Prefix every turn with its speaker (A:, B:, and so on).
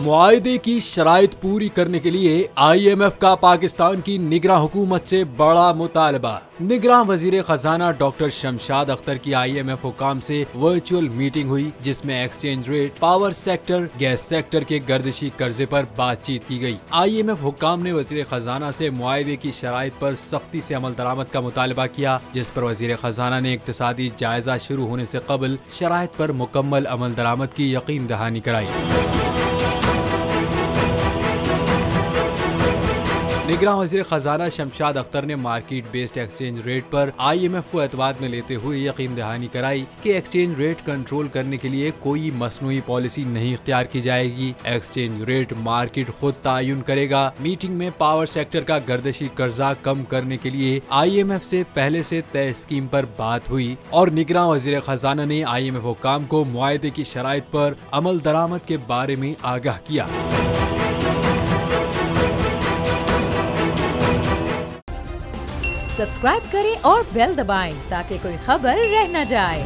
A: मुआहदे की शराइत पूरी करने के लिए IMF का पाकिस्तान की निगरान हुकूमत से बड़ा मुतालबा। निगरान वजीर खजाना डॉक्टर शमशाद अख्तर की IMF हुकाम से वर्चुअल मीटिंग हुई, जिसमें exchange rate, power sector, gas sector के गर्दिशी कर्जे पर बातचीत की गई। IMF हुकाम ने वजीर खजाना से मुआहदे की शराइत पर सख्ती से अमल दरामद का मुतालबा किया, जिस पर वजीर खजाना ने इक्तिसादी जायजा शुरू होने से कबल शराइत पर मुकम्मल अमल दरामद की यकीन दहानी कराई। निगरान वज़ीर खजाना शमशाद अख्तर ने मार्केट बेस्ड एक्सचेंज रेट पर IMF को एतमाद में लेते हुए यकीन दहानी कराई कि एक्सचेंज रेट कंट्रोल करने के लिए कोई मसनूई पॉलिसी नहीं इख्तियार की जाएगी। एक्सचेंज रेट मार्केट खुद तयन करेगा। मीटिंग में पावर सेक्टर का गर्दिशी कर्जा कम करने के लिए IMF से पहले से तय स्कीम पर बात हुई और निगरान वज़ीर खजाना ने IMF हुकाम को मुआहदे की शराइत पर अमल दरामद के बारे में आगाह किया।
B: सब्सक्राइब करें और बेल दबाएं ताकि कोई खबर रह न जाए।